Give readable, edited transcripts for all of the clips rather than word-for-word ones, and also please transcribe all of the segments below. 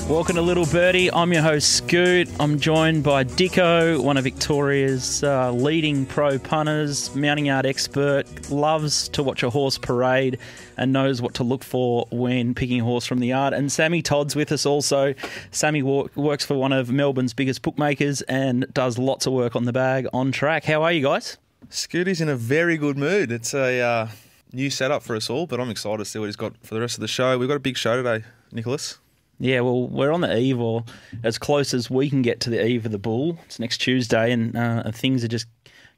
Welcome to Little Birdie. I'm your host, Scoot. I'm joined by Dicko, one of Victoria's leading pro punters, mounting yard expert, loves to watch a horse parade and knows what to look for when picking a horse from the yard. And Sammy Todd's with us also. Sammy works for one of Melbourne's biggest bookmakers and does lots of work on the bag, on track. How are you guys? Scooty's in a very good mood. It's a new setup for us all, but I'm excited to see what he's got for the rest of the show. We've got a big show today, Nicholas. Yeah, well, we're on the eve, or as close as we can get to the eve of the Bull. It's next Tuesday, and things are just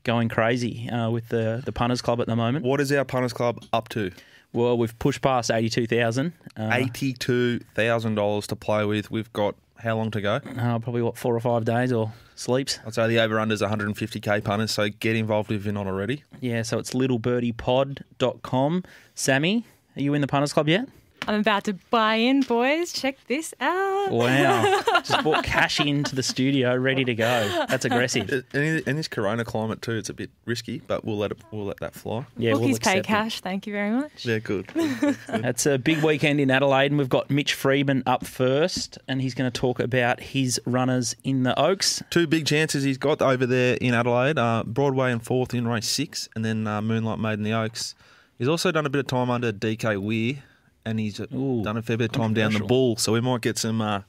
going crazy with the Punters Club at the moment. What is our Punters Club up to? Well, we've pushed past $82,000. $82,000 to play with. We've got how long to go? Probably, 4 or 5 days or sleeps. I'd say the over-under is 150k punters, so get involved if you're not already. Yeah, so it's littlebirdie.pod.com. Sammy, are you in the Punters Club yet? I'm about to buy in, boys. Check this out. Wow. Just brought cash into the studio, ready to go. That's aggressive. In this corona climate too, it's a bit risky, but we'll let that fly. Yeah, Bookies pay cash. Thank you very much. Yeah, good. It's a big weekend in Adelaide, and we've got Mitch Freedman up first, and he's going to talk about his runners in the Oaks. 2 big chances he's got over there in Adelaide. Broadway and 4th in race 6, and then Moonlight Maid in the Oaks. He's also done a bit of time under DK Weir, and he's done a fair bit of time down the Bull, so we might get some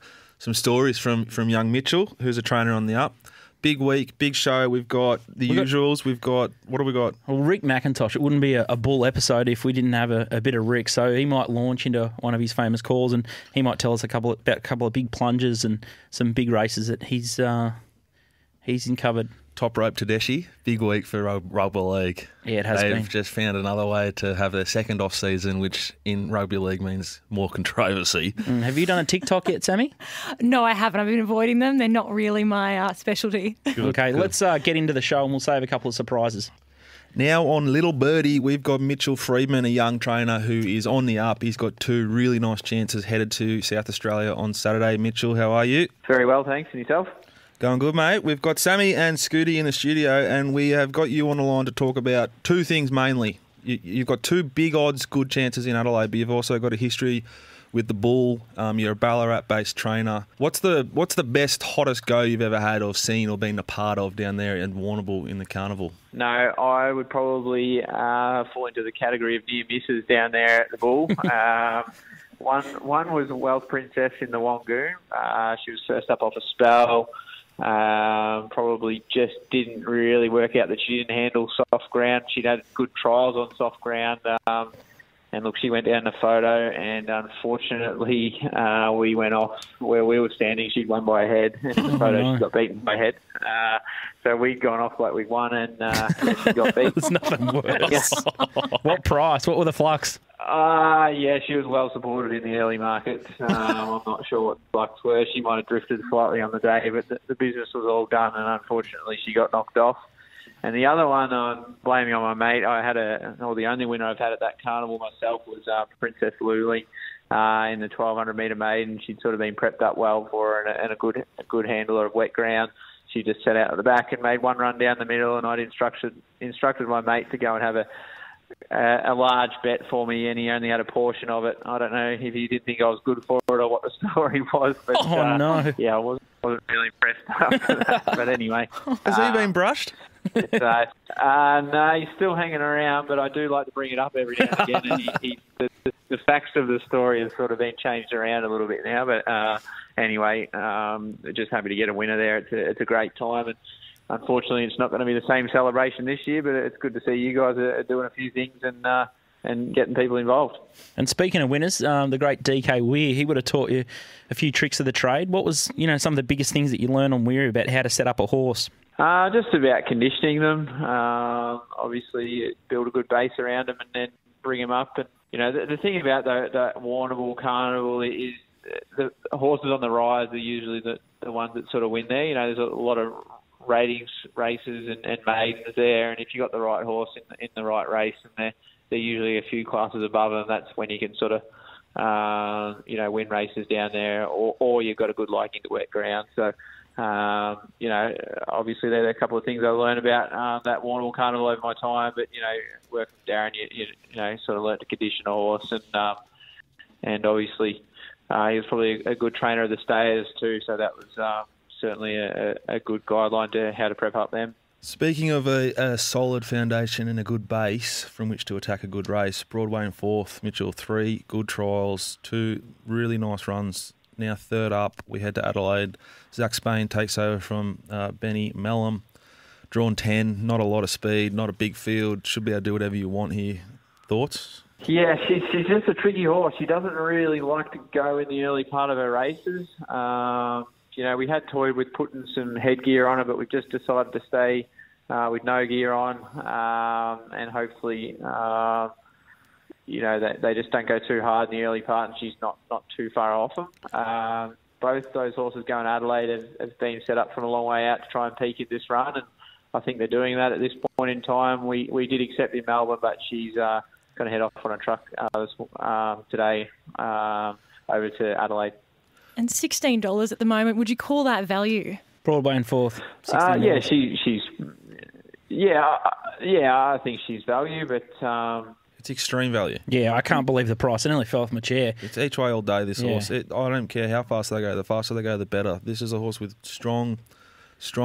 stories from young Mitchell, who's a trainer on the up. Big week, big show. We've got the usuals. What have we got? Well, Rick McIntosh. It wouldn't be a Bull episode if we didn't have a bit of Rick, so he might launch into one of his famous calls, and he might tell us about a couple of big plunges and some big races that he's in covered. Top rope Tedeschi, big week for rugby league. Yeah, it has been. They've just found another way to have their second off season, which in rugby league means more controversy. Have you done a TikTok yet, Sammy? No, I haven't. I've been avoiding them. They're not really my specialty. Okay, let's get into the show and we'll save a couple of surprises. Now on Little Birdie, we've got Mitchell Freedman, a young trainer who is on the up. He's got 2 really nice chances headed to South Australia on Saturday. Mitchell, how are you? Very well, thanks. And yourself? Going good, mate. We've got Sammy and Scooty in the studio, and we have got you on the line to talk about 2 things mainly. You've got 2 big odds, good chances in Adelaide, but you've also got a history with the Bull. You're a Ballarat-based trainer. What's the best, hottest go you've ever had or seen or been a part of down there in Warrnambool in the carnival? No, I would probably fall into the category of near misses down there at the Bull. One was a Wealth Princess in the Wangoon. She was first up off a spell. Probably just didn't really work out that she didn't handle soft ground. She'd had good trials on soft ground. And look, she went down the photo, and unfortunately, we went off where we were standing. She'd won by a head. In the photo, she got beaten by a head. So we'd gone off like we'd won, and she got beat. There's nothing worse. What price? What were the flux? Yeah, she was well supported in the early markets. I'm not sure what the flux were. She might have drifted slightly on the day, but the business was all done, and unfortunately, she got knocked off. And the other one, I'm blaming on my mate. The only winner I've had at that carnival myself was Princess Luli in the 1,200 metre maiden. She'd sort of been prepped up well for her and a good handler of wet ground. She just set out at the back and made one run down the middle, and I'd instructed my mate to go and have a large bet for me, and he only had a portion of it. I don't know if he didn't think I was good for it or what the story was. But, no. Yeah, I wasn't really impressed after that. But anyway. Has he been brushed? No, he's still hanging around, but I do like to bring it up every now and again. And the facts of the story has sort of been changed around a little bit now. But anyway, just happy to get a winner there. It's a great time. And unfortunately, it's not going to be the same celebration this year, but it's good to see you guys are doing a few things and getting people involved. And speaking of winners, the great DK Weir, he would have taught you a few tricks of the trade. What was, some of the biggest things that you learned on Weir about how to set up a horse? Just about conditioning them. Obviously, build a good base around them and then bring them up. And the thing about the Warrnambool Carnival is the horses on the rise are usually the ones that sort of win there. There's a lot of ratings races and maidens there, and if you got the right horse in the right race, and they're usually a few classes above them, that's when you can sort of win races down there, or you've got a good liking to wet ground. So obviously there are a couple of things I learned about that Warrnambool Carnival over my time, but working with Darren, you sort of learnt to condition a horse, and obviously he was probably a good trainer of the stayers too. So that was certainly a good guideline to how to prep up them. Speaking of a solid foundation and a good base from which to attack a good race, Broadway in fourth, Mitchell 3 good trials, 2 really nice runs. Now third up, we head to Adelaide. Zach Spain takes over from Benny Mellum. Drawn 10, not a lot of speed, not a big field. Should be able to do whatever you want here. Thoughts? Yeah, she's just a tricky horse. She doesn't really like to go in the early part of her races. We had toyed with putting some headgear on her, but we've just decided to stay with no gear on, and hopefully, they just don't go too hard in the early part, and she's not too far off them. Both those horses going to Adelaide have been set up from a long way out to try and peak at this run, and I think they're doing that at this point in time. We did accept in Melbourne, but she's going to head off on a truck today over to Adelaide. And $16 at the moment. Would you call that value? Broadway in fourth. Yeah, she's. I think she's value, but it's extreme value. Yeah, I can't believe the price. It nearly fell off my chair. It's each way all day. This horse. I don't care how fast they go. The faster they go, the better. This is a horse with strong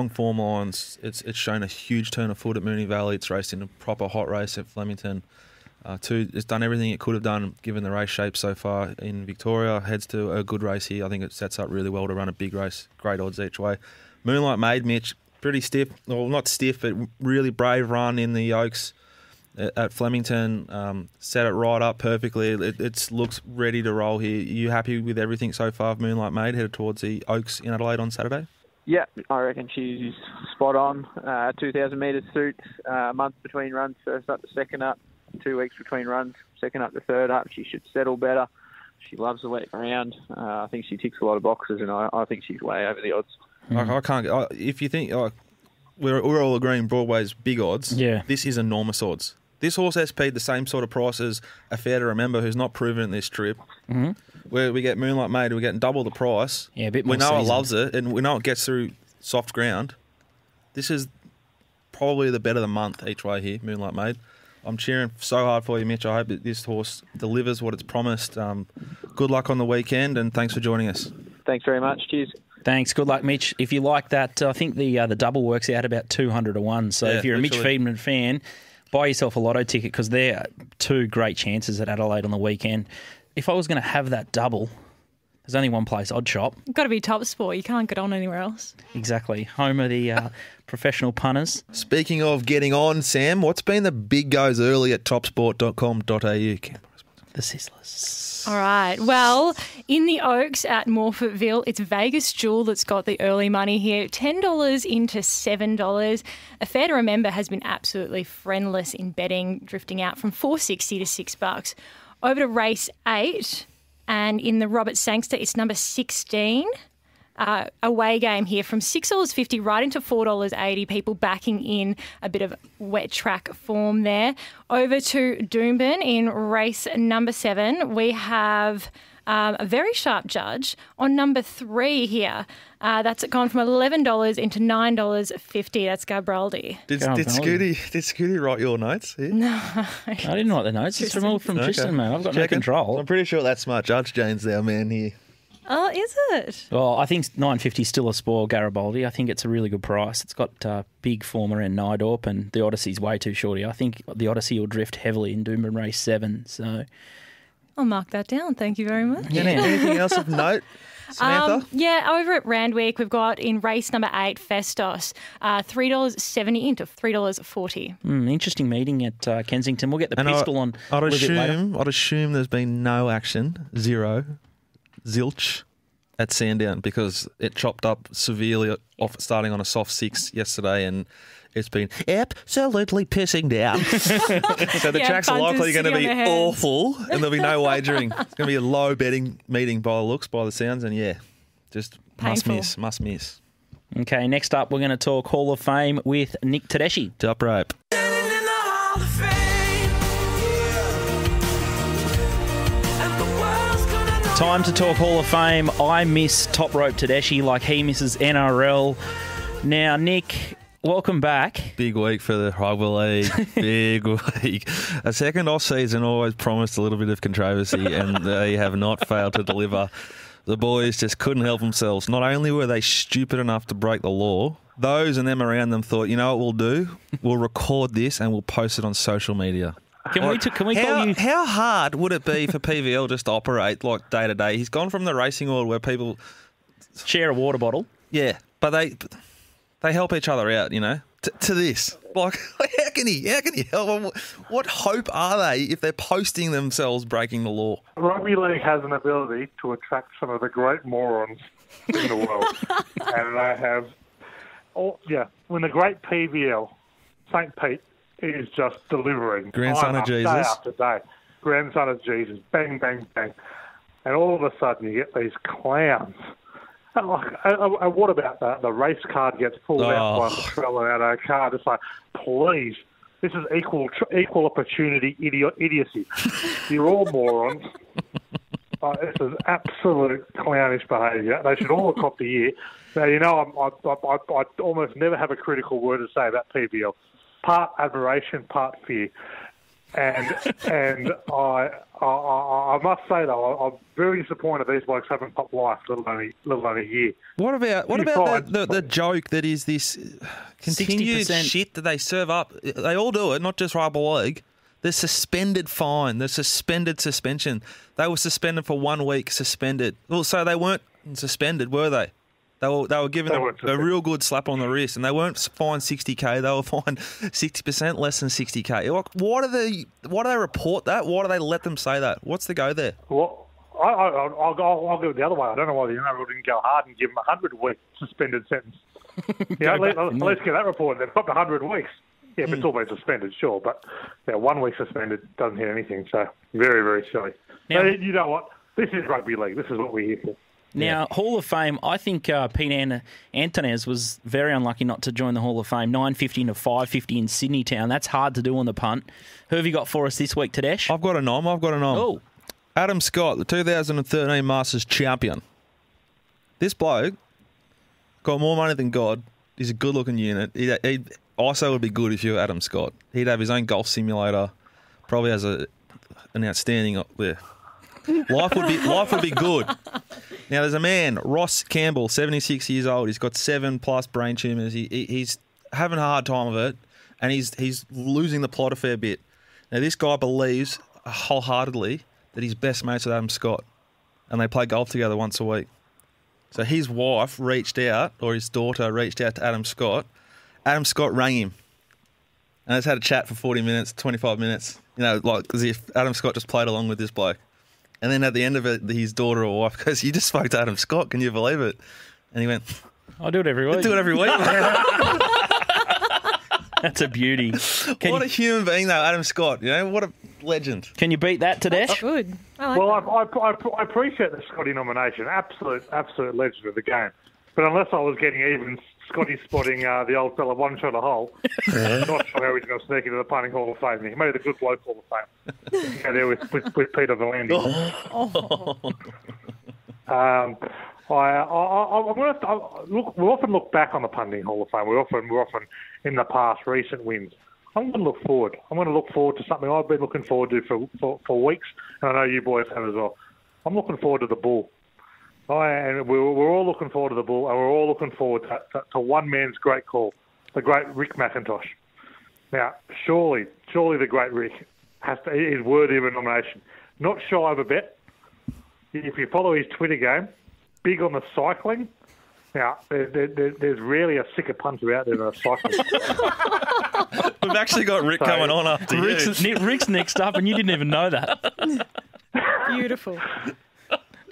form lines. It's shown a huge turn of foot at Moonee Valley. It's raced in a proper hot race at Flemington. It's done everything it could have done given the race shape so far in Victoria. Heads to a good race here. I think it sets up really well to run a big race. Great odds each way. Moonlight Maid, Mitch, pretty stiff. Well, not stiff, but really brave run in the Oaks at Flemington. Set it right up perfectly. It looks ready to roll here. Are you happy with everything so far of Moonlight Maid headed towards the Oaks in Adelaide on Saturday? Yeah, I reckon she's spot on. 2,000 metres suits, a month between runs, first up to second up. 2 weeks between runs, second up to third up. She should settle better. She loves the wet ground. I think she ticks a lot of boxes, and I think she's way over the odds. I can't. If you think we're all agreeing Broadway's big odds, this is enormous odds. This horse has paid the same sort of price as a Fair to Remember, who's not proven in this trip. Mm-hmm. Where we get Moonlight Maid, we're getting double the price. Yeah, a bit more. We know seasoned. it loves it, and we know it gets through soft ground. This is probably the bet of the month each way here, Moonlight Maid. I'm cheering so hard for you, Mitch. I hope that this horse delivers what it's promised. Good luck on the weekend, and thanks for joining us. Thanks very much. Cheers. Thanks. Good luck, Mitch. If you like that, I think the double works out about 200 to 1. So if you're a Mitch Freedman fan, buy yourself a lotto ticket because they're 2 great chances at Adelaide on the weekend. If I was going to have that double, there's only one place I'd shop. Got to be Top Sport. You can't get on anywhere else. Exactly. Home of the professional punters. Speaking of getting on, Sam, what's been the big goes early at topsport.com.au? The Sizzlers. All right. Well, in the Oaks at Morfettville, it's Vegas Jewel that's got the early money here. $10 into $7. A Fair to Remember has been absolutely friendless in betting, drifting out from $4.60 to $6. Over to race 8. And in the Robert Sangster, it's number 16. Away game here from $6.50 right into $4.80. People backing in a bit of wet track form there. Over to Doomben in race number 7. We have a very sharp judge on number 3 here. That's gone from $11 into $9.50. That's Gabraldi. Did Scooty write your notes here? No. I didn't write the notes. It's all from Tristan, man. I've got no control. I'm pretty sure that's smart Judge Jane's our man here. Oh, is it? Well, I think $9.50 is still a spoil, Garibaldi. I think it's a really good price. It's got big form around Nidorp, and the Odyssey's way too shorty. I think the Odyssey will drift heavily in Doomben race 7. So I'll mark that down. Thank you very much. Anything else of note, Samantha? Over at Randwick, we've got in race number 8, Festos, $3.70 into $3.40. Interesting meeting at Kensington. We'll get the pistol on a little bit later. I'd assume there's been no action, 0, zilch, at Sandown because it chopped up severely off starting on a soft 6 yesterday, and it's been absolutely pissing down. So the track's likely going to be awful, and there'll be no wagering. It's going to be a low betting meeting by the sounds, and just painful. Must miss. Okay, next up we're going to talk Hall of Fame with Nick Tedeschi. Jupp rope. Time to talk Hall of Fame. I miss Top Rope Tedeschi like he misses NRL. Now, Nick, welcome back. Big week for the rugby league. Big week. A second off season always promised a little bit of controversy, and they have not failed to deliver. The boys just couldn't help themselves. Not only were they stupid enough to break the law, those and them around them thought, you know what we'll do? We'll record this and we'll post it on social media. Can we call you... How hard would it be for PVL just to operate like day to day? He's gone from the racing world where people share a water bottle. Yeah, but they help each other out, you know, to this. Like, how can he help? What hope are they if they're posting themselves breaking the law? Rugby league has an ability to attract some of the great morons in the world. And they have, when the great PVL, St. Pete, is just delivering. Grandson of Jesus. Day after day. Grandson of Jesus. Bang, bang, bang. And all of a sudden you get these clowns. And what about the race card gets pulled out by the fella out of a car? It's like, please, this is equal opportunity idiocy. You're all morons. This is absolute clownish behaviour. They should all have copped a year. Now, you know, I almost never have a critical word to say about PVL. Part admiration, part fear. And I must say though, I'm very disappointed these blokes haven't popped life, let alone a year. What about the joke that is this continued 60% shit that they serve up? They all do it, not just rugby league. The suspended fine, the suspended suspension. They were suspended for 1 week. Suspended. Well, so they weren't suspended, were they? They were given a real good slap on the wrist, and they weren't fined 60K. They were fined 60% less than 60K. Why do they report that? Why do they let them say that? What's the go there? Well, I'll go the other way. I don't know why the NRL didn't go hard and give them a 100-week suspended sentence. Let's get that reported. They've got the 100 weeks. Yeah, but it's all been suspended, sure. But 1 week suspended doesn't hit anything. So very, very silly. Now, so, you know what? This is rugby league. This is what we're here for. Now, Hall of Fame, I think Pete Anthonisz was very unlucky not to join the Hall of Fame. 950 to 550 in Sydney Town. That's hard to do on the punt. Who have you got for us this week, Tedeschi? I've got a nom. Oh. Adam Scott, the 2013 Masters champion. This bloke got more money than God. He's a good-looking unit. He'd also would be good if you were Adam Scott. He'd have his own golf simulator. Probably has an outstanding... Life would be good. Now, there's a man, Ross Campbell, 76 years old. He's got 7+ brain tumours. He's having a hard time of it, and he's losing the plot a fair bit. Now, this guy believes wholeheartedly that he's best mates with Adam Scott, and they play golf together once a week. So his wife reached out, or his daughter reached out to Adam Scott. Adam Scott rang him, and they had a chat for 40 minutes, 25 minutes, you know, like as if Adam Scott just played along with this bloke. And then at the end of it, his daughter or wife goes, "You just spoke to Adam Scott, can you believe it?" And he went, "I do it every week." That's a beauty. What a human being, though, Adam Scott. You know, what a legend. Can you beat that, Tedeschi? Good. I appreciate the Scotty nomination. Absolute legend of the game. But unless I was getting even Scotty spotting the old fella one shot a hole, I'm not sure how he's going to sneak into the punting Hall of Fame. He made the good bloke Hall of Fame. Go there with Peter Valandi. We often look back on the punting Hall of Fame. We're often in the past recent wins. I'm going to look forward. I'm going to look forward to something I've been looking forward to for weeks, and I know you boys have as well. I'm looking forward to the Bull. And we're all looking forward to the Bull, and we're all looking forward to one man's great call, the great Rick McIntosh. Now, surely the great Rick is worthy of a nomination. Not shy of a bet. If you follow his Twitter game, big on the cycling. Now, there's rarely a sicker punter out there than a cyclist. We've actually got Rick coming on after you. Rick's next up, and you didn't even know that. Beautiful.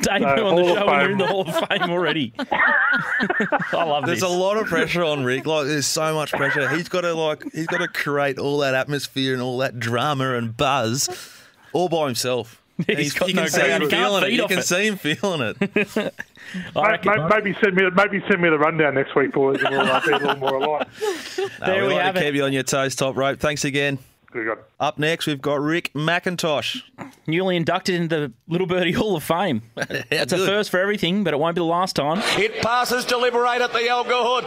Debut on the show and you're in the Hall of Fame already. I love this. There's a lot of pressure on Rick. Like, there's so much pressure. He's got to create all that atmosphere and all that drama and buzz all by himself. You can see him feeling it. Maybe send me the rundown next week, boys, and we'll be a little more alive. There we have it. Keep you on your toes, top rope. Thanks again. Up next, we've got Rick McIntosh. Newly inducted into the Little Birdie Hall of Fame. It's a first for everything, but it won't be the last time. It passes deliberate at the Elgar Hood.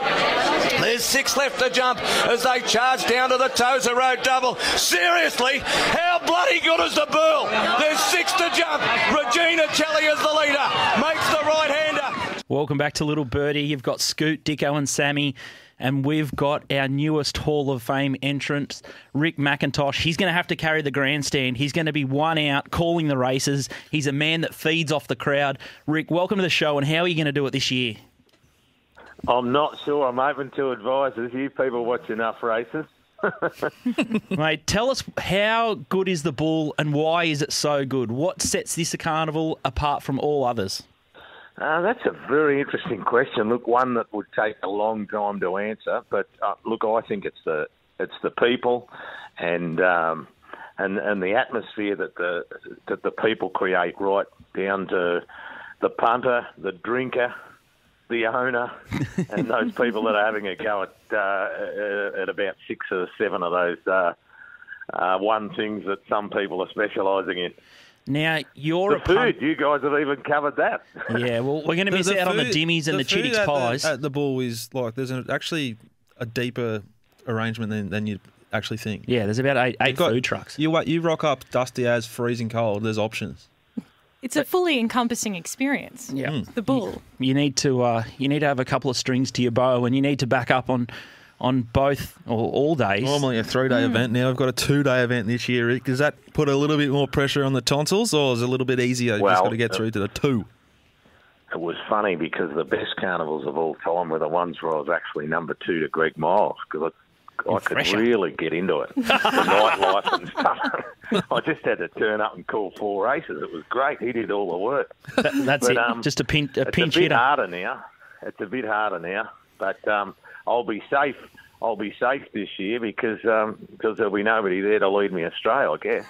There's 6 left to jump as they charge down to the Tozer Road double. Seriously, how how bloody good is the bull? There's 6 to jump. Regina Kelly is the leader. Makes the right-hander. Welcome back to Little Birdie. You've got Scoot, Dicko and Sammy. And we've got our newest Hall of Fame entrant, Rick McIntosh. He's going to have to carry the grandstand. He's going to be one out, calling the races. He's a man that feeds off the crowd. Rick, welcome to the show, and how are you going to do it this year? I'm not sure. I'm open to advices. You people watch enough races. Mate, tell us, how good is the bull and why is it so good? What sets this carnival apart from all others? That's a very interesting question. Look, one that would take a long time to answer. But look, I think it's the people and the atmosphere that the people create, right down to the punter, the drinker, the owner, and those people that are having a go at about 6 or 7 of those one things that some people are specialising in. Now, you're the food. You guys have even covered that. Yeah, well, we're going to miss out on the dimmies and the Chittix pies. At the ball is like there's actually a deeper arrangement than you actually think. Yeah, there's about eight food trucks. You rock up dusty as freezing cold. There's options. It's a fully encompassing experience. Yeah, the bull. You need to have a couple of strings to your bow, and you need to back up on both or all days. Normally a 3-day event. Now we've got a 2-day event this year, Rick. Does that put a little bit more pressure on the tonsils, or is it a little bit easier? Well, you just got to get through to the 2. It was funny because the best carnivals of all time were the ones where I was actually number 2 to Greg Miles, because I could really get into it. The nightlife and stuff. I just had to turn up and call 4 races. It was great. He did all the work. That's it. Just a pinch hitter. It's a bit harder now. But I'll be safe. I'll be safe this year because there'll be nobody there to lead me astray, I guess.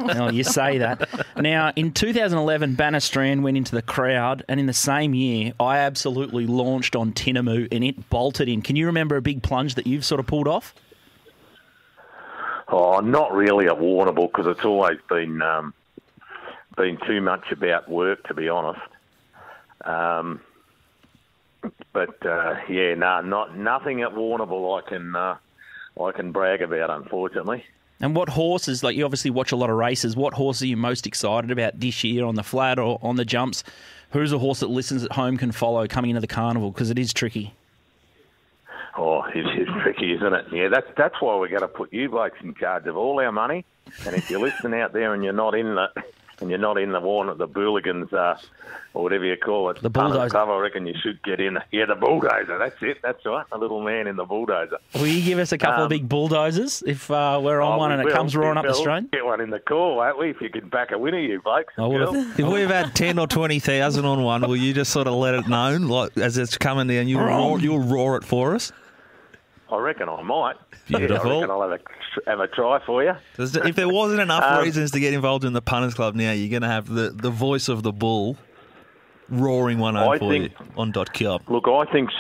Oh, you say that. Now, in 2011, Bannistrand went into the crowd, and in the same year, I absolutely launched on Tinamu, and it bolted in. Can you remember a big plunge that you've sort of pulled off? Oh, not really at Warrnambool, because it's always been too much about work, to be honest. Nothing at Warrnambool I can brag about, unfortunately. And what horses, like you obviously watch a lot of races, what horse are you most excited about this year on the flat or on the jumps? Who's a horse that listeners at home can follow coming into the carnival? Because it is tricky. Oh, it's tricky, isn't it? Yeah, that's why we're going to put you blokes in charge of all our money. And if you're listening out there and you're not in the Warrnambool, the Booligans, or whatever you call it, the bulldozer, I reckon you should get in. Yeah, the bulldozer. That's it. That's right. A little man in the bulldozer. Will you give us a couple of big bulldozers if we're on one and it comes roaring up the straight? Get one in the call, won't we? If you can back a winner, you blokes. If we've had 10 or 20,000 on one, will you just sort of let it known, like as it's coming down? You'll roar it for us. I reckon I might. Beautiful. Yeah, I reckon I'll have a try for you. If there wasn't enough reasons to get involved in the Punters Club now, you're going to have the voice of the bull roaring one home for you on .club. Look, I think,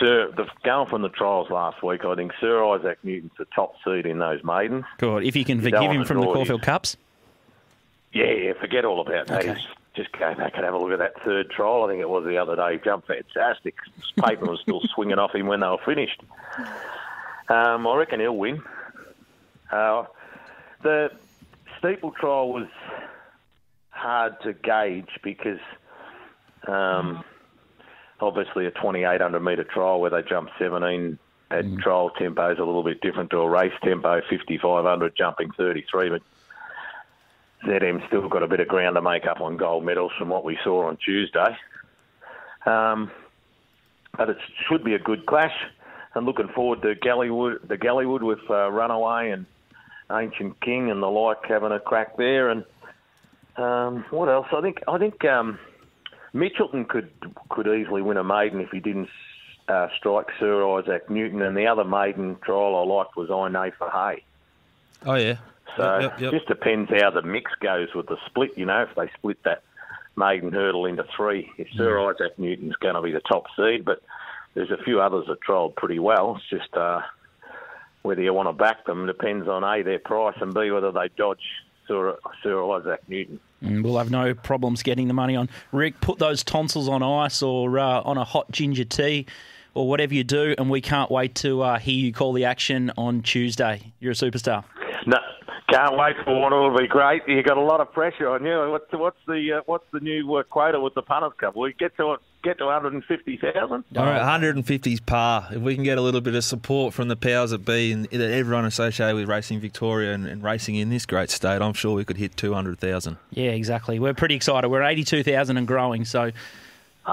going from the trials last week, I think Sir Isaac Newton's the top seed in those maidens. God, if you can forgive him from the Caulfield Cups. Yeah, forget all about that. Okay. Just go back and have a look at that third trial. I think it was the other day. He jumped fantastic. Paper was still swinging off him when they were finished. I reckon he'll win. The steeple trial was hard to gauge because obviously a 2,800 metre trial where they jumped 17 at trial tempo is a little bit different to a race tempo, 5,500 jumping 33. But ZM still got a bit of ground to make up on gold medals from what we saw on Tuesday. But it should be a good clash. And looking forward to Galleywood with Runaway and Ancient King and the like having a crack there. And what else? I think Mitchelton could easily win a maiden if he didn't strike Sir Isaac Newton. And the other maiden trial I liked was I Know for Hay. Oh yeah. So it just depends how the mix goes with the split. You know, if they split that maiden hurdle into 3, if Sir Isaac Newton's going to be the top seed, but there's a few others that trialled pretty well. It's just whether you want to back them depends on A, their price, and B, whether they dodge Sir Isaac Newton. We'll have no problems getting the money on. Rick, put those tonsils on ice or on a hot ginger tea or whatever you do, and we can't wait to hear you call the action on Tuesday. You're a superstar. Can't wait for one. It'll be great. You got a lot of pressure on you. What's the new quota with the Punters Cup? We get to 150,000. All right, 150's par. If we can get a little bit of support from the powers that be and everyone associated with Racing Victoria and racing in this great state, I'm sure we could hit 200,000. Yeah, exactly. We're pretty excited. We're 82,000 and growing. So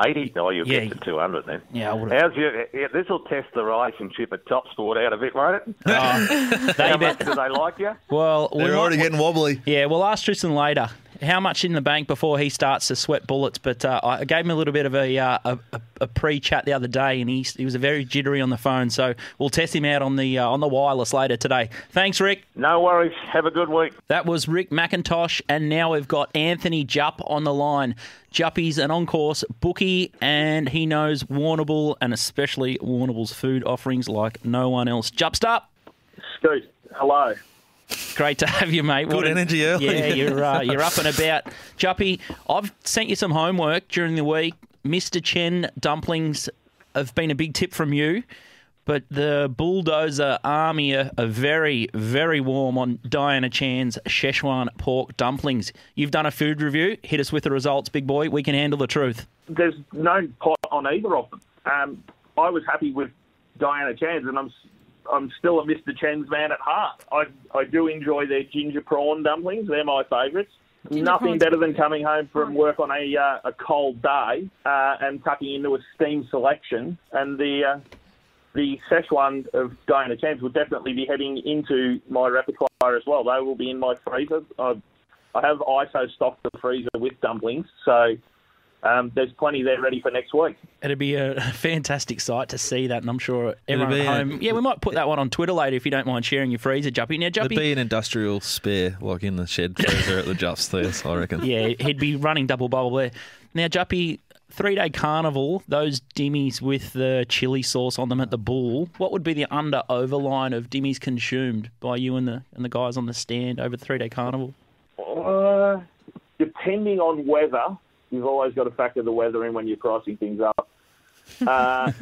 80? Oh, you'll get to 200 then. Yeah, I would have. This will test the relationship at Top Sport out a bit, won't it? How much do they like you? Well, they're already getting wobbly. Yeah, we'll ask Tristan later how much in the bank before he starts to sweat bullets. But I gave him a little bit of a pre-chat the other day, and he was very jittery on the phone. So we'll test him out on the wireless later today. Thanks, Rick. No worries. Have a good week. That was Rick McIntosh, and now we've got Anthony Jupp on the line. Juppy's an on-course bookie, and he knows Warrnambool and especially Warrnambool's food offerings like no one else. Jupp's up. Scoot, hello. Great to have you, mate. Good energy early. Yeah, you're up and about. Juppy, I've sent you some homework during the week. Mr. Chen dumplings have been a big tip from you, but the Bulldozer Army are very, very warm on Diana Chan's Szechuan pork dumplings. You've done a food review. Hit us with the results, big boy. We can handle the truth. There's no pot on either of them. I was happy with Diana Chan's, and I'm still a Mr. Chen's man at heart. I do enjoy their ginger prawn dumplings. They're my favourites. Nothing better than coming home from work on a cold day and tucking into a steam selection. And the Szechuan of Diana Chan's will definitely be heading into my repertoire as well. They will be in my freezer. I have ISO stocked the freezer with dumplings, so there's plenty there ready for next week. It'd be a fantastic sight to see that, and I'm sure everyone at home... Yeah, we might put that one on Twitter later if you don't mind sharing your freezer, Juppy. Now, Juppy... There'd be an industrial spare, like in the shed freezer at the Jupp's there, I reckon. Yeah, he'd be running double bubble there. Now, Juppy, 3-day carnival, those dimmies with the chili sauce on them at the Bull, what would be the under-over line of dimmies consumed by you and the guys on the stand over the 3-day carnival? Depending on weather... You've always got to factor the weather in when you're pricing things up. I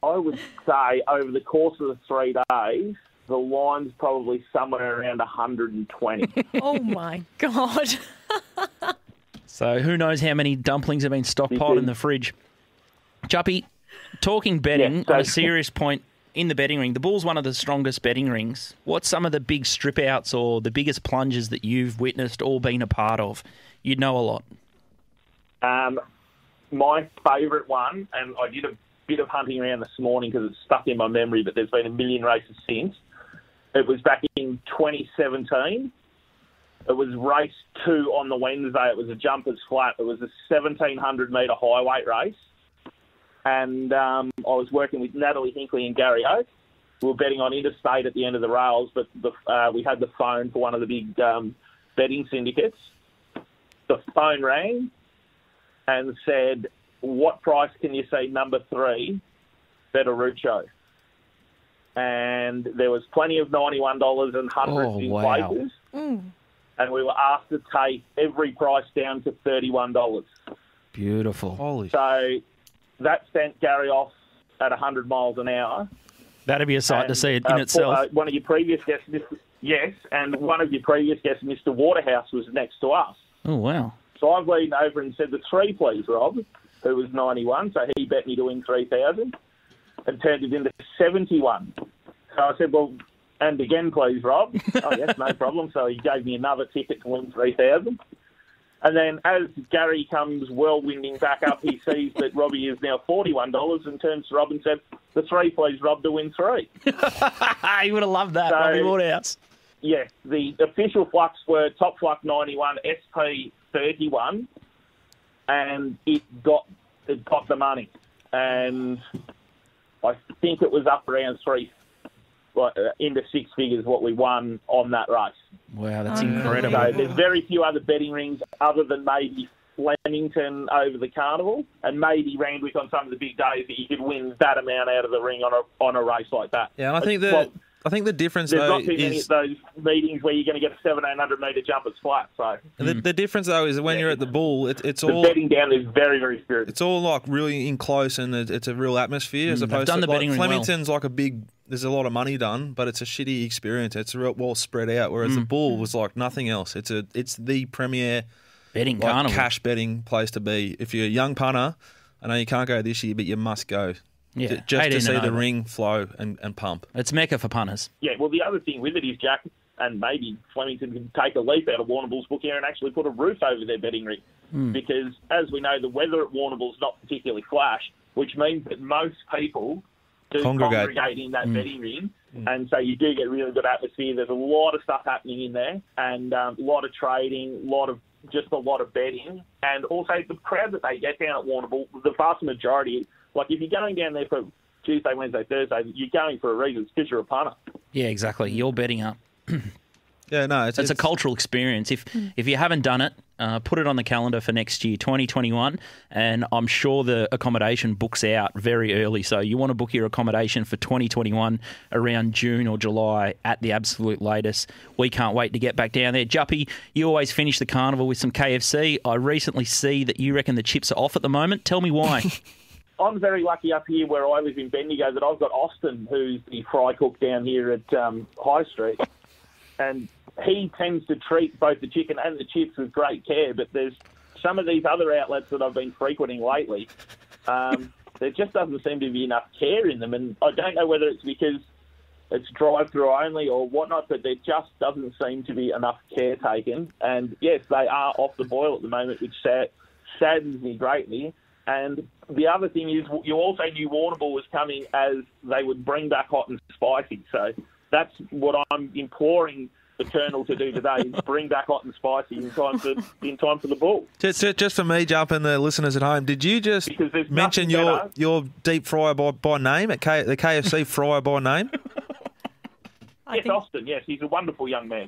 would say over the course of the 3 days, the line's probably somewhere around 120. Oh, my God. So who knows how many dumplings have been stockpiled in the fridge. Juppy, talking betting on a serious point in the betting ring, the Bull's one of the strongest betting rings. What's some of the big strip-outs or the biggest plunges that you've witnessed or been a part of? You'd know a lot. My favourite one, and I did a bit of hunting around this morning because it's stuck in my memory, but there's been a million races since. It was back in 2017. It was race 2 on the Wednesday. It was a jumpers flat. It was a 1,700-metre highweight race. And I was working with Natalie Hinkley and Gary Oak. We were betting on interstate at the end of the rails, but we had the phone for one of the big betting syndicates. The phone rang and said, what price can you see number 3, Federuccio? And there was plenty of $91 and hundreds in places. And we were asked to take every price down to $31. Beautiful. Holy. So that sent Gary off at 100 miles an hour. That'd be a sight to see in itself. One of your previous guests, one of your previous guests, Mr. Waterhouse, was next to us. Oh, wow. So I've leaned over and said, the 3, please, Rob, who was 91. So he bet me to win 3,000 and turned it into 71. So I said, well, and again, please, Rob. Oh, yes, no problem. So he gave me another ticket to win 3,000. And then as Gary comes whirlwinding back up, he sees that Robbie is now $41 and turns to Rob and said, the 3, please, Rob, to win 3. He would have loved that, Robbie Waterhouse. Yes, the official flux were Top Flux 91, SP 31, and it got the money, and I think it was up around into 6 figures what we won on that race. Wow, that's incredible. So there's very few other betting rings other than maybe Flemington over the carnival, and maybe Randwick on some of the big days that you could win that amount out of the ring on a race like that. Yeah, and I think that I think the difference there's though not too many is of those meetings where you're going to get a 1,700 metre jump that's flat. So the difference though is that when you're at the Bull, it's the all betting down is very, very spirited. it's all like really in close, and it's a real atmosphere as opposed done to the betting like ring Flemington's like a big. There's a lot of money done, but it's a shitty experience. It's real well spread out. Whereas the Bull was like nothing else. It's the premier betting like, carnival, cash betting place to be. If you're a young punter, I know you can't go this year, but you must go. Yeah, just to see the over. ring flow and pump. It's mecca for punters. Yeah, well, the other thing with it is, Jack, and maybe Flemington can take a leap out of Warrnambool's book here and actually put a roof over their betting ring. Because, as we know, the weather at Warrnambool's not particularly flash, which means that most people do congregate in that betting ring. And so you do get really good atmosphere. There's a lot of stuff happening in there, and a lot of trading, a lot of betting. And also the crowd that they get down at Warrnambool, the vast majority, like if you're going down there for Tuesday, Wednesday, Thursday, you're going for a reason. It's because you're a punter. Yeah, exactly. You're betting up. Yeah, no, it's a cultural experience. If you haven't done it, put it on the calendar for next year, 2021, and I'm sure the accommodation books out very early. So you want to book your accommodation for 2021 around June or July at the absolute latest. We can't wait to get back down there. Juppy, you always finish the carnival with some KFC. I recently see that you reckon the chips are off at the moment. Tell me why. I'm very lucky up here where I live in Bendigo that I've got Austin, who's the fry cook down here at High Street. And he tends to treat both the chicken and the chips with great care, but there's some of these other outlets that I've been frequenting lately, there just doesn't seem to be enough care in them. And I don't know whether it's because it's drive-through only or whatnot, but there just doesn't seem to be enough care taken. And, yes, they are off the boil at the moment, which saddens me greatly. And the other thing is you also knew Warrnambool was coming as they would bring back hot and spicy. So that's what I'm imploring the Colonel to do today, is bring back hot and spicy in time for the Bull. Just for me, Jupp, and the listeners at home, did you just mention your deep fryer by name, the KFC fryer by name? Yes, Austin, yes. He's a wonderful young man.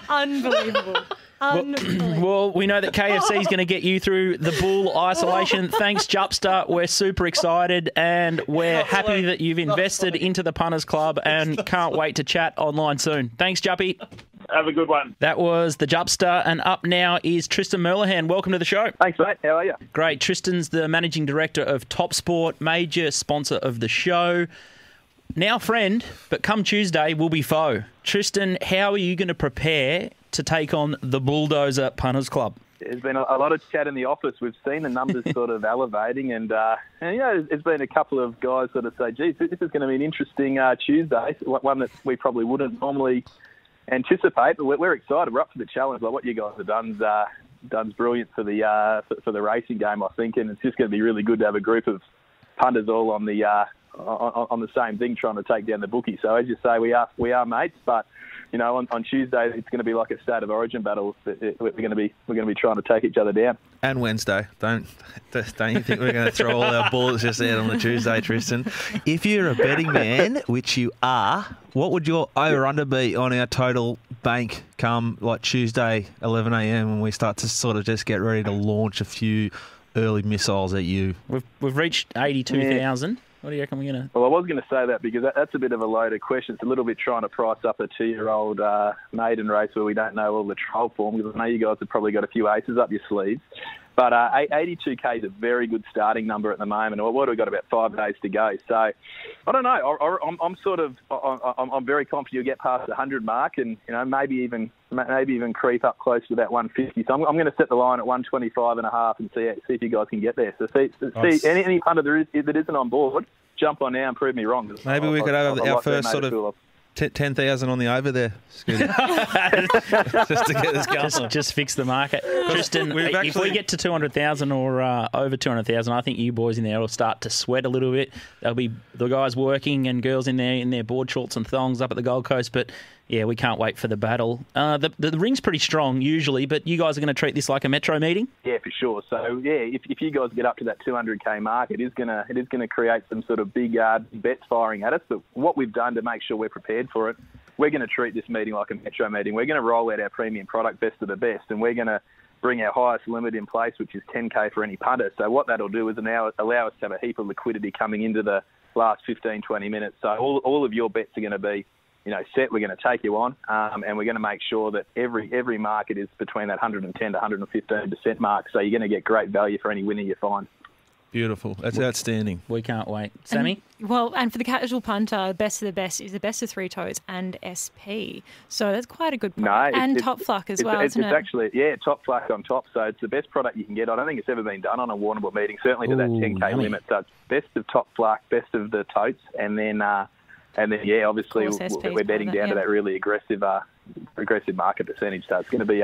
Unbelievable. Well, we know that KFC is going to get you through the Bull isolation. Thanks, Jupster. We're super excited, and we're happy that you've invested into the Punters Club and can't wait to chat online soon. Thanks, Juppy. Have a good one. That was the Jupster, and up now is Tristan Merlehan. Welcome to the show. Thanks, mate. How are you? Great. Tristan's the Managing Director of Top Sport, major sponsor of the show. Now friend, but come Tuesday, we'll be foe. Tristan, how are you going to prepare to take on the Bulldozer Punters Club? There's been a lot of chat in the office. We've seen the numbers sort of elevating, and you know, there's been a couple of guys sort of say, geez, this is going to be an interesting Tuesday, one that we probably wouldn't normally anticipate, but we're excited. We're up for the challenge. Like what you guys have done's brilliant for the racing game, I think, and it's just going to be really good to have a group of punters all on the same thing, trying to take down the bookie. So as you say, we are mates, but you know, on Tuesday it's going to be like a state of origin battle. We're going to be trying to take each other down. And Wednesday, don't you think we're going to throw all our bullets just out on the Tuesday, Tristan? If you're a betting man, which you are, what would your over/under be on our total bank come like Tuesday 11 a.m. when we start to sort of just get ready to launch a few early missiles at you? We've reached 82,000. What do you reckon we're going to... Well, I was going to say that because that's a bit of a loaded question. It's a little bit trying to price up a 2-year-old maiden race where we don't know all the trial form, because I know you guys have probably got a few aces up your sleeves. But 82K is a very good starting number at the moment. What have we got? About 5 days to go. So I don't know. I'm very confident you'll get past the 100 mark, and you know maybe even creep up close to that 150. So I'm going to set the line at 125.5 and see if you guys can get there. So see any punter that isn't on board, jump on now and prove me wrong. Maybe we could have our first sort of 10,000 on the over there, Scooty. Just to get this going. Just fix the market. Tristan, if we get to 200,000 or over 200,000, I think you boys in there will start to sweat a little bit. There'll be the guys working and girls in their board shorts and thongs up at the Gold Coast, but yeah, we can't wait for the battle. The ring's pretty strong usually, but you guys are going to treat this like a metro meeting? Yeah, for sure. So yeah, if you guys get up to that 200K mark, it is going to create some sort of big bets firing at us. But what we've done to make sure we're prepared for it, we're going to treat this meeting like a metro meeting. We're going to roll out our premium product, best of the best, and we're going to bring our highest limit in place, which is 10K for any punter. So what that'll do is allow us to have a heap of liquidity coming into the last 15, 20 minutes. So all of your bets are going to be set we're going to take you on, and we're going to make sure that every market is between that 110 to 115% mark, so you're going to get great value for any winner you find. Beautiful. That's outstanding. We can't wait. Sammy? And for the casual punter, best of the best is the best of three toes and SP. So that's quite a good product. And top fluck as well, isn't it? It's actually, top fluck on top. So it's the best product you can get. I don't think it's ever been done on a Warrnambool meeting, certainly to that 10K limit. So it's best of top fluck, best of the totes, and then obviously we're betting down to that really aggressive market percentage. So it's going to be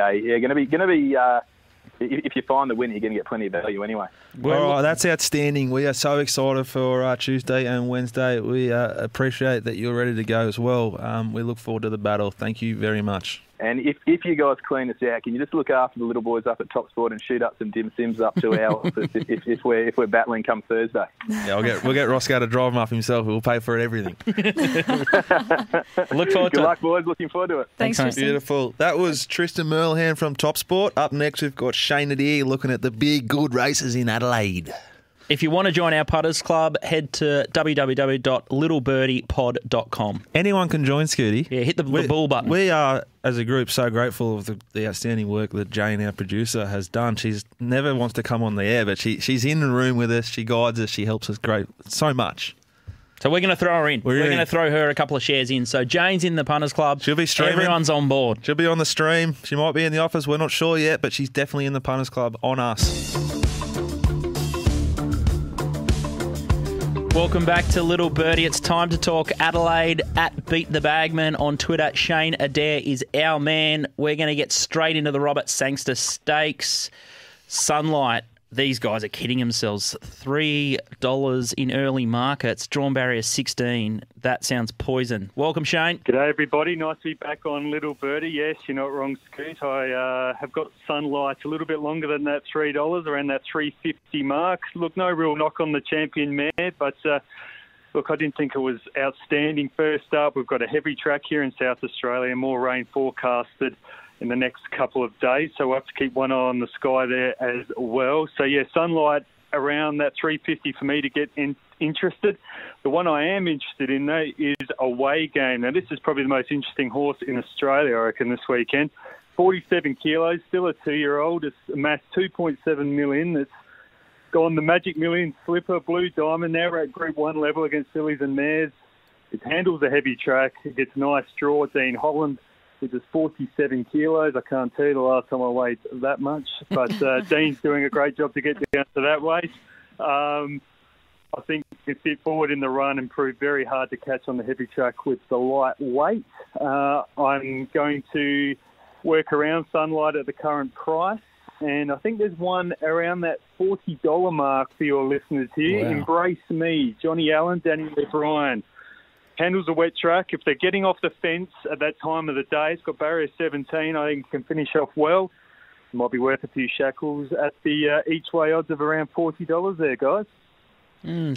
if you find the winner, you're going to get plenty of value anyway. All right, that's outstanding. We are so excited for Tuesday and Wednesday. We appreciate that you're ready to go as well. We look forward to the battle. Thank you very much. And if you guys clean us out, can you just look after the little boys up at Top Sport and shoot up some dim sims up to our office if we're battling come Thursday? Yeah, we'll get Roscoe to drive them up himself. We'll pay for it, everything. Look forward Good luck, boys. Looking forward to it. Thanks, Tristan. Beautiful. That was Tristan Merlehan from Top Sport. Up next, we've got Shane Adair looking at the big good races in Adelaide. If you want to join our Putters Club, head to www.littlebirdie.pod.com. Anyone can join, Scooty. Yeah, hit the ball button. We are, as a group, so grateful of the outstanding work that Jane, our producer, has done. She's never wants to come on the air, but she's in the room with us. She guides us. She helps us so much. So we're going to throw her in. We're going to throw her a couple of shares in. So Jane's in the Punters Club. She'll be streaming. Everyone's on board. She'll be on the stream. She might be in the office. We're not sure yet, but she's definitely in the Punters Club on us. Welcome back to Little Birdie. It's time to talk Adelaide at Beat the Bagman on Twitter. Shane Adair is our man. We're going to get straight into the Robert Sangster Stakes. Sunlight. These guys are kidding themselves. $3 in early markets. Drawn barrier 16. That sounds poison. Welcome, Shane. G'day, everybody. Nice to be back on Little Birdie. Yes, you're not wrong, Scoot. I have got Sunlight a little bit longer than that $3, around that $3.50 mark. Look, no real knock on the champion mare, but look, I didn't think it was outstanding. First up, we've got a heavy track here in South Australia, more rain forecasted in the next couple of days, so we'll have to keep one eye on the sky there as well. So, yeah, Sunlight around that $3.50 for me to get interested. The one I am interested in, though, is Away Game. Now, this is probably the most interesting horse in Australia, I reckon, this weekend. 47 kilos, still a 2-year-old. It's amassed $2.7 million. It's gone the Magic Million slipper, Blue Diamond. Now we're at Group 1 level against fillies and mares. It handles a heavy track. It gets a nice draw. Dean Holland, which is 47 kilos. I can't tell you the last time I weighed that much, but Dean's doing a great job to get down to that weight. I think he can fit forward in the run and prove very hard to catch on the heavy track with the light weight. I'm going to work around Sunlight at the current price, and I think there's one around that $40 mark for your listeners here. Wow. Embrace Me, Johnny Allen, Danny O'Brien. Handles a wet track. If they're getting off the fence at that time of the day, it's got barrier 17. I think it can finish off well. It might be worth a few shackles at the each-way odds of around $40 there, guys.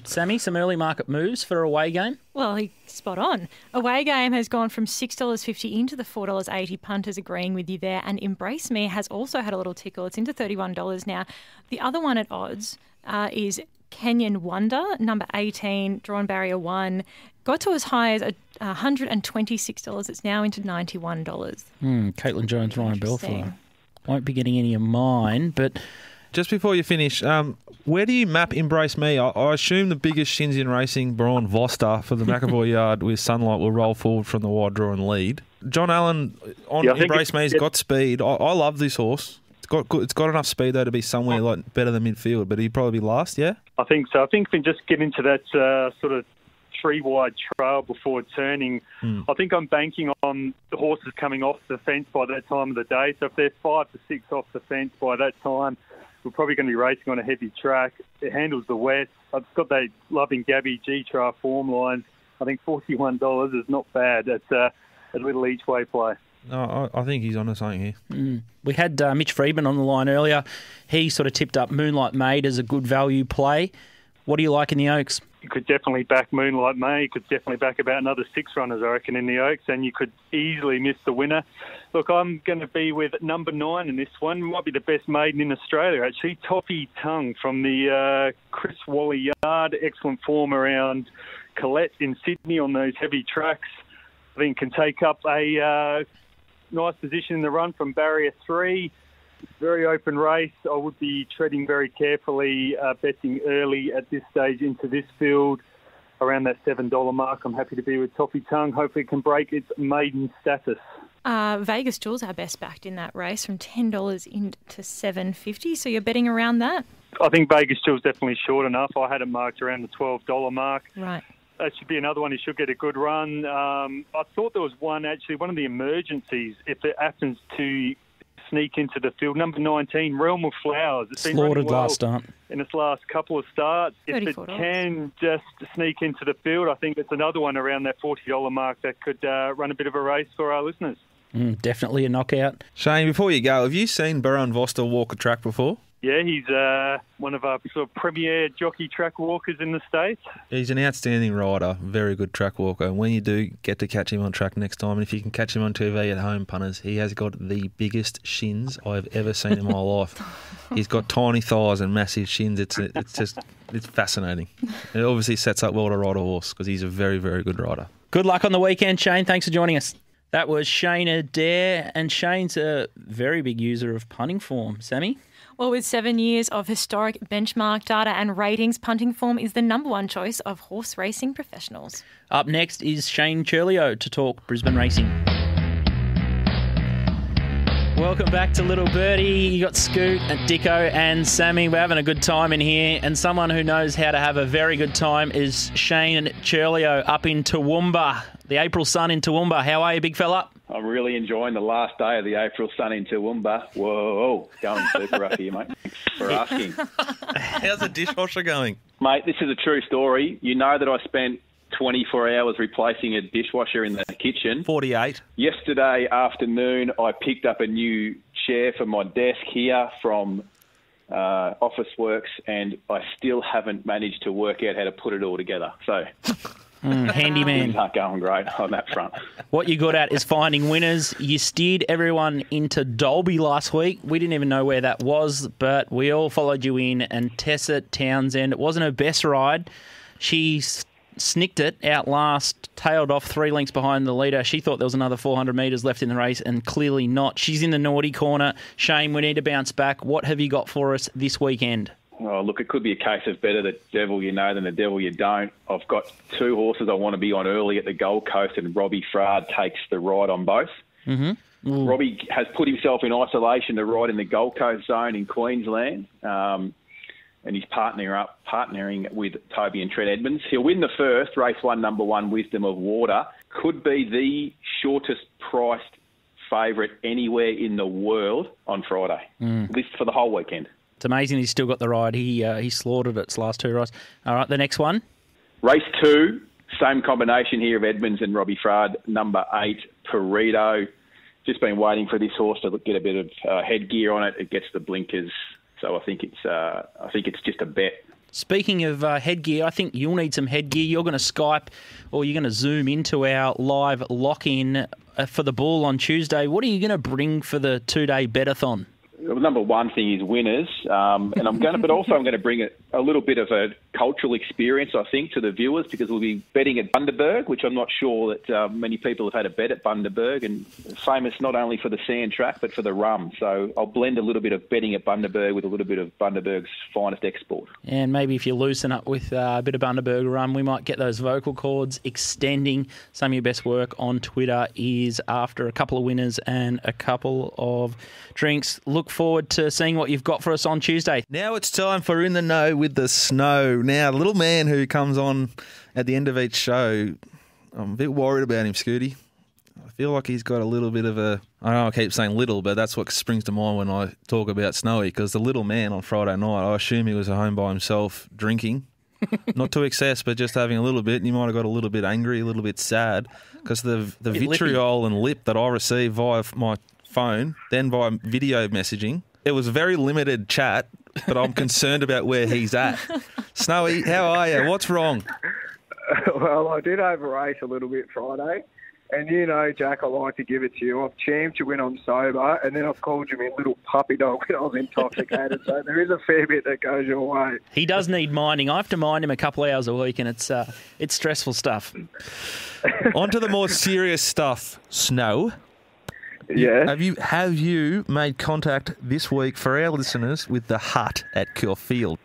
Sammy, some early market moves for Away Game? Well, he's spot on. Away Game has gone from $6.50 into the $4.80. Punters agreeing with you there. And Embrace Me has also had a little tickle. It's into $31 now. The other one at odds is Kenyan Wonder, number 18, drawn barrier 1. Got to as high as $126. It's now into $91. Caitlin Jones, Ryan Belfort. Won't be getting any of mine, but... Just before you finish, where do you map Embrace Me? I assume the biggest shins in racing, Brian Voster, for the McAvoy yard with Sunlight will roll forward from the wide draw and lead. John Allen on Embrace Me's got speed. I love this horse. It's got enough speed, though, to be somewhere like better than midfield, but he'd probably be last, yeah? I think so. I think if we just get into that sort of three-wide trail before turning, I think I'm banking on the horses coming off the fence by that time of the day. So if they're 5 to 6 off the fence by that time, we're probably going to be racing on a heavy track. It handles the wet. I've got that Loving Gabby G-Tra form lines. I think $41 is not bad. It's a little each-way play. No, I think he's onto something here. We had Mitch Freedman on the line earlier. He sort of tipped up Moonlight Maid as a good value play. What do you like in the Oaks? You could definitely back Moonlight May. You could definitely back about another 6 runners, I reckon, in the Oaks, and you could easily miss the winner. Look, I'm going to be with number 9 in this one. Might be the best maiden in Australia, actually. Toppy Tongue from the Chris Wally yard. Excellent form around Colette in Sydney on those heavy tracks. I think can take up a nice position in the run from barrier 3. Very open race. I would be treading very carefully, betting early at this stage into this field. Around that $7 mark, I'm happy to be with Toffee Tongue. Hopefully it can break its maiden status. Vegas Jules, our best backed in that race, from $10 into $7.50. So you're betting around that? I think Vegas Jules definitely short enough. I had it marked around the $12 mark. Right. That should be another one. He should get a good run. I thought there was one of the emergencies, if it happens to sneak into the field. Number 19, Realm of Flowers. It's been slaughtered well last start. in its last couple of starts. If it $34. can just sneak into the field, I think it's another one around that $40 mark that could run a bit of a race for our listeners. Definitely a knockout. Shane, before you go, have you seen Baron Vostel walk a track before? Yeah, he's one of our sort of premier jockey track walkers in the States. He's an outstanding rider, very good track walker. And when you do get to catch him on track next time, and if you can catch him on TV at home, punters, he has got the biggest shins I've ever seen in my life. He's got tiny thighs and massive shins. It's fascinating. It obviously sets up well to ride a horse because he's a very, very good rider. Good luck on the weekend, Shane. Thanks for joining us. That was Shane Adair, and Shane's a very big user of punting form. Sammy? Well, with 7 years of historic benchmark data and ratings, punting form is the number one choice of horse racing professionals. Up next is Shane Ciurleo to talk Brisbane racing. Welcome back to Little Birdie. You got Scoot and Dicko and Sammy. We're having a good time in here, and someone who knows how to have a very good time is Shane Ciurleo up in Toowoomba, the April sun in Toowoomba. How are you, big fella? I'm really enjoying the last day of the April sun in Toowoomba. Whoa, going super rough here, mate. Thanks for asking. How's the dishwasher going? Mate, this is a true story. You know that I spent 24 hours replacing a dishwasher in the kitchen. 48. Yesterday afternoon, I picked up a new chair for my desk here from Officeworks, and I still haven't managed to work out how to put it all together. So... handyman. Things aren't going great on that front. What you're good at is finding winners. You steered everyone into Dolby last week. We didn't even know where that was, but we all followed you in. And Tessa Townsend, it wasn't her best ride. She snicked it out last, tailed off 3 lengths behind the leader. She thought there was another 400 metres left in the race, and clearly not. She's in the naughty corner. Shane, we need to bounce back. What have you got for us this weekend? Oh, look, it could be a case of better the devil you know than the devil you don't. I've got 2 horses I want to be on early at the Gold Coast, and Robbie Frard takes the ride on both. Mm-hmm. Robbie has put himself in isolation to ride in the Gold Coast zone in Queensland, and he's partnering with Toby and Trent Edmonds. He'll win the first, race 1, number 1, Wisdom of Water. Could be the shortest priced favourite anywhere in the world on Friday. This for the whole weekend. It's amazing he's still got the ride. He slaughtered its last 2 rides. All right, the next one. Race 2, same combination here of Edmonds and Robbie Frard, number 8, Perito. Just been waiting for this horse to get a bit of headgear on it. It gets the blinkers, so I think it's just a bet. Speaking of headgear, I think you'll need some headgear. You're going to Skype or you're going to Zoom into our live lock-in for the Bull on Tuesday. What are you going to bring for the 2-day bet-a-thon? The number one thing is winners, and I'm going to bring a little bit of a cultural experience, I think, to the viewers, because we'll be betting at Bundaberg, which I'm not sure that many people have had a bet at Bundaberg, and famous not only for the sand track but for the rum. So I'll blend a little bit of betting at Bundaberg with a little bit of Bundaberg's finest export. And maybe if you loosen up with a bit of Bundaberg rum, we might get those vocal cords extending. Some of your best work on Twitter is after a couple of winners and a couple of drinks. Look forward to seeing what you've got for us on Tuesday. Now it's time for In the Know with the Snow. Now, the little man who comes on at the end of each show, I'm a bit worried about him, Scooty. I feel like he's got a little bit of a... I know I keep saying little, but that's what springs to mind when I talk about Snowy, because the little man on Friday night, I assume he was at home by himself drinking. Not to excess, but just having a little bit. And he might have got a little bit angry, a little bit sad, because the vitriol and lip that I received via my phone, then via video messaging, it was very limited chat, but I'm concerned about where he's at. Snowy, how are you? What's wrong? Well, I did over-race a little bit Friday, And you know, Jack, I like to give it to you. I've champed you when I'm sober, and then I've called you my little puppy dog when I was intoxicated. So there is a fair bit that goes your way. He does need minding. I have to mind him a couple of hours a week, and it's stressful stuff. On to the more serious stuff. Snow. Yeah. Have you made contact this week for our listeners with the Hut at Caulfield?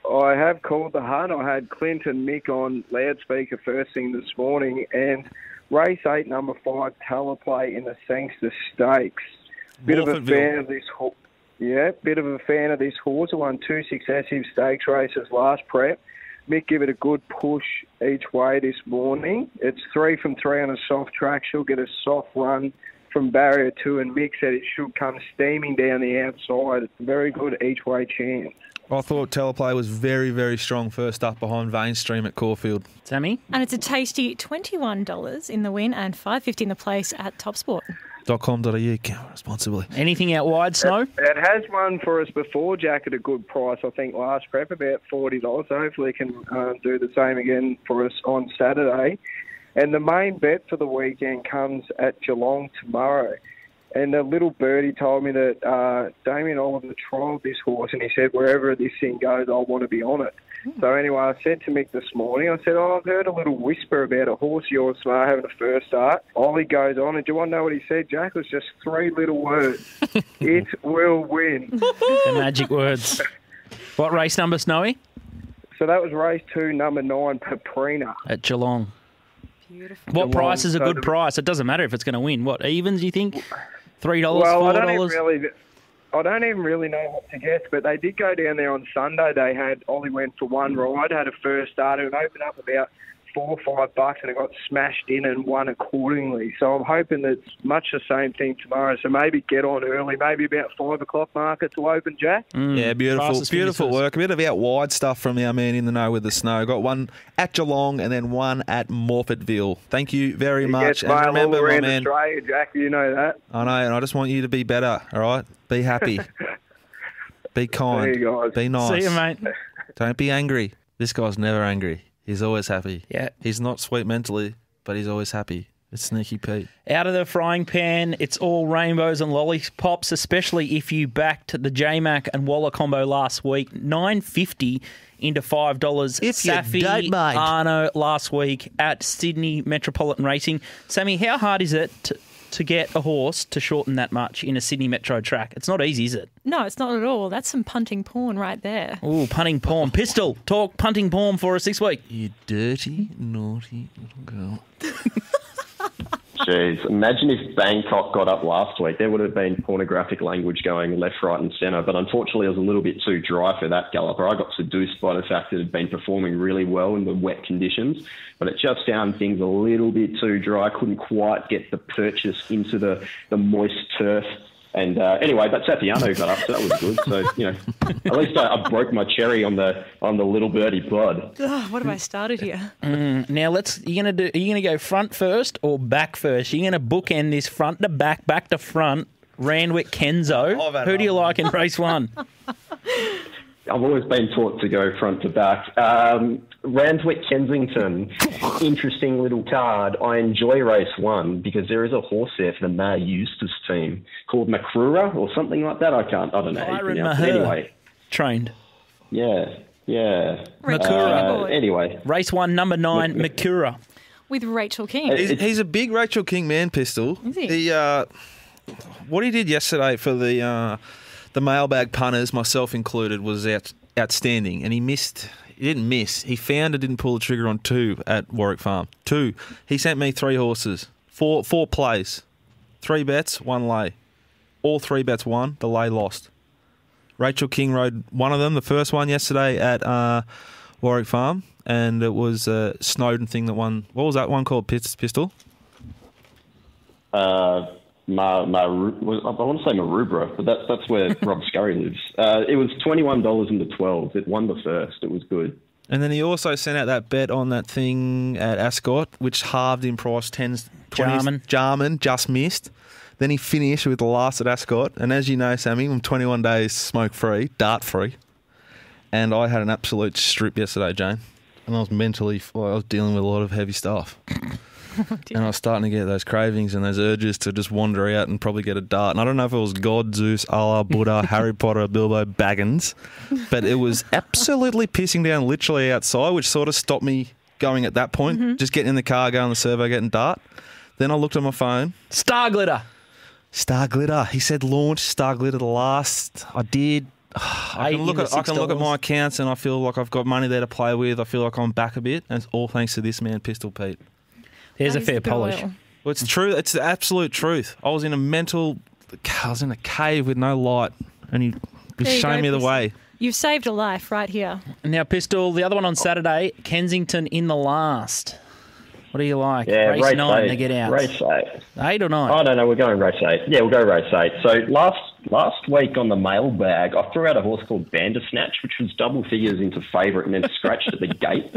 I have called the Hut. I had Clint and Mick on loudspeaker first thing this morning, and race 8, number 5, Teleplay in the Sangster Stakes. Bit of a fan of this horse. Yeah, bit of a fan of this horse. I won 2 successive stakes races last prep. Mick give it a good push each way this morning. It's 3 from 3 on a soft track. She'll get a soft run from barrier 2, and Mick said it should come steaming down the outside. It's a very good each way chance. I thought Teleplay was very, very strong first up behind Vainstream at Caulfield. Sammy? And it's a tasty $21 in the win and $5.50 in the place at TopSport. .com.au, count responsibly. Anything out wide, Snow? It has won for us before, Jack, at a good price, I think, last prep, about $40. So hopefully it can do the same again for us on Saturday. And the main bet for the weekend comes at Geelong tomorrow. And the little birdie told me that Damien Oliver trialled this horse, and he said, wherever this thing goes, I want to be on it. So anyway, I said to Mick this morning, I said, I've heard a little whisper about a horse of yours having a first start. Ollie goes on, and do you want to know what he said, Jack? It was just 3 little words. It will win. The magic words. What race number, Snowy? So that was race 2, number 9, Paprina. At Geelong. Beautiful. What price is a good price? It doesn't matter if it's going to win. What, evens, you think? $3, well, $4? I don't even really know what to guess, but they did go down there on Sunday. They had Ollie went for one ride, had a first starter, and opened up about $4 or $5, and it got smashed in and won accordingly. So I'm hoping that it's much the same thing tomorrow. So maybe get on early, maybe about 5 o'clock market to open, Jack. Yeah, beautiful work. A bit of out wide stuff from our man in the know with the Snow. Got one at Geelong and then one at Morfettville. Thank you very much. And remember, my man, Australia, Jack, you know that. I know, and I just want you to be better. All right, be happy, be kind, be nice. See you, mate. Don't be angry. This guy's never angry. He's always happy. Yeah. He's not sweet mentally, but he's always happy. It's Sneaky Pete. Out of the frying pan, it's all rainbows and lollipops, especially if you backed the J-Mac and Waller combo last week. $9.50 into $5. If you Safi don't mind. Arno last week at Sydney Metropolitan Racing. Sammy, how hard is it to get a horse to shorten that much in a Sydney Metro track? It's not easy, is it? No, it's not at all. That's some punting porn right there. Oh, punting porn. Pistol, talk punting porn for us this week. You dirty, naughty little girl. Jeez, imagine if Bangkok got up last week. There would have been pornographic language going left, right and centre. But unfortunately, it was a little bit too dry for that galloper. I got seduced by the fact that it had been performing really well in the wet conditions. But it just found things a little bit too dry. Couldn't quite get the purchase into the moist turf. And anyway, but Safiano got up, so that was good. So, you know, at least I broke my cherry on the little birdie blood. What have I started here? Now are you gonna go front first or back first? You're gonna bookend this front to back to front. Randwick Kenzo. Who do you like in race 1? I've always been taught to go front to back. Randwick Kensington, interesting little card. I enjoy race 1 because there is a horse there for the Maher Eustace team called Macrura or something like that. I don't know how you pronounce it. Anyway. Trained. Yeah. Macrura. Anyway. Race 1, number 9, Macrura. With Rachel King. He's a big Rachel King man, Pistol. Is he? What he did yesterday for the mailbag punters, myself included, was outstanding. And he didn't miss. He found and didn't pull the trigger on 2 at Warwick Farm. 2. He sent me 3 horses. 4 plays. 3 bets, 1 lay. All 3 bets won. The lay lost. Rachel King rode one of them, the first one yesterday at Warwick Farm. And it was a Snowden thing that won. What was that one called, Pistol? I want to say Maroubra, but that's where Rob Scurry lives. It was $21 into 12. It won the first. It was good. And then he also sent out that bet on that thing at Ascot, which halved in price 10s, 20s. Jarman just missed. Then he finished with the last at Ascot. And as you know, Sammy, I'm 21 days smoke-free, dart-free. And I had an absolute strip yesterday, Jane. And I was dealing with a lot of heavy stuff. And I was starting to get those cravings and those urges to just wander out and probably get a dart. And I don't know if it was God, Zeus, Allah, Buddha, Harry Potter, Bilbo Baggins, but it was absolutely pissing down literally outside, which sort of stopped me going at that point. Just getting in the car, going to the servo, getting dart. Then I looked at my phone. Star Glitter. Star Glitter. He said launch Star Glitter the last. I did. I can look at my accounts and I feel like I've got money there to play with. I feel like I'm back a bit, and it's all thanks to this man, Pistol Pete. Here's a fair polish. Well, it's true. It's the absolute truth. I was in a cave with no light, and he was showing me the way. You've saved a life right here. Now, Pistol, the other one on Saturday, Kensington in the last. What do you like? Yeah, race 9 8. to get out. Race 8. 8 or 9? Oh, no, we're going race 8. Yeah, we'll go race 8. So last week on the mailbag, I threw out a horse called Bandersnatch, which was double figures into favourite and then scratched at the gate.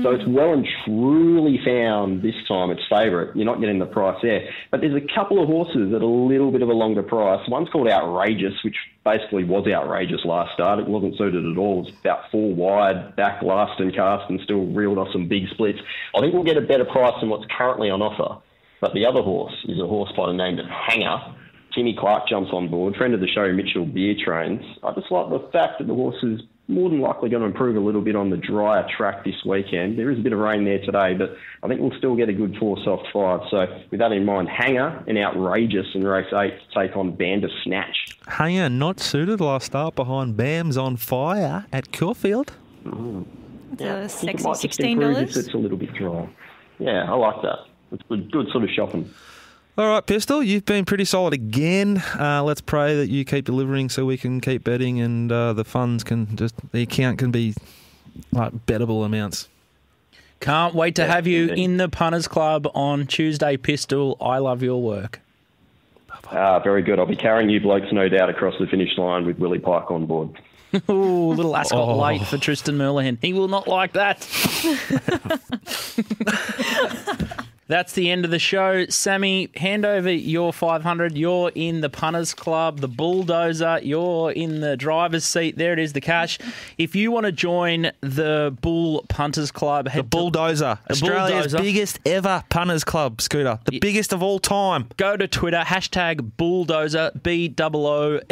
So it's well and truly found this time it's favourite. You're not getting the price there. But there's a couple of horses at a little bit of a longer price. One's called Outrageous, which basically was outrageous last start. It wasn't suited at all. It was about 4 wide, back last and cast, and still reeled off some big splits. I think we'll get a better price than what's currently on offer. But the other horse is a horse by the name of Hanger. Timmy Clark jumps on board. Friend of the show, Mitchell Beer trains. I just like the fact that the horse is more than likely going to improve a little bit on the drier track this weekend. There is a bit of rain there today, but I think we'll still get a good 4 soft 5. So with that in mind, Hanger and Outrageous in race 8 to take on Bandersnatch. Hanger not suited last start behind Bam's on Fire at Caulfield. It's a sexy $16. It's a little bit dry. Yeah, I like that. It's good sort of shopping. All right, Pistol, you've been pretty solid again. Let's pray that you keep delivering so we can keep betting and the funds the account can be like bettable amounts. Can't wait to have you in the Punters Club on Tuesday, Pistol. I love your work. Very good. I'll be carrying you blokes, no doubt, across the finish line with Willie Pike on board. Ooh, little Ascot late for Tristan Merlehan. He will not like that. That's the end of the show. Sammy, hand over your 500. You're in the Punters Club. The Bulldozer, you're in the driver's seat. There it is, the cash. If you want to join the Bull Punters Club... The Bulldozer. Australia's biggest ever Punters Club, Scooter. The biggest of all time. Go to Twitter, hashtag Bulldozer, BOOLDOZER.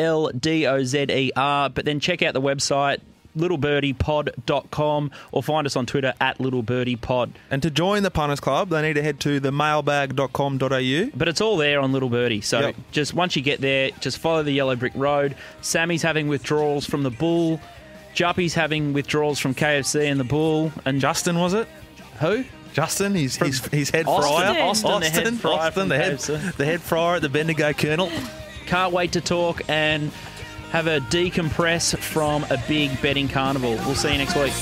But then check out the website, littlebirdie.pod.com, or find us on Twitter at littlebirdie.pod. And to join the Punters Club, they need to head to themailbag.com.au. But it's all there on Little Birdie. So just once you get there, just follow the yellow brick road. Sammy's having withdrawals from the Bull. Juppy's having withdrawals from KFC and the Bull. And Justin, was it? Who? Justin, he's head fryer. Austin, the head fryer at the Bendigo Colonel. Can't wait to talk and have a decompress from a big betting carnival. We'll see you next week.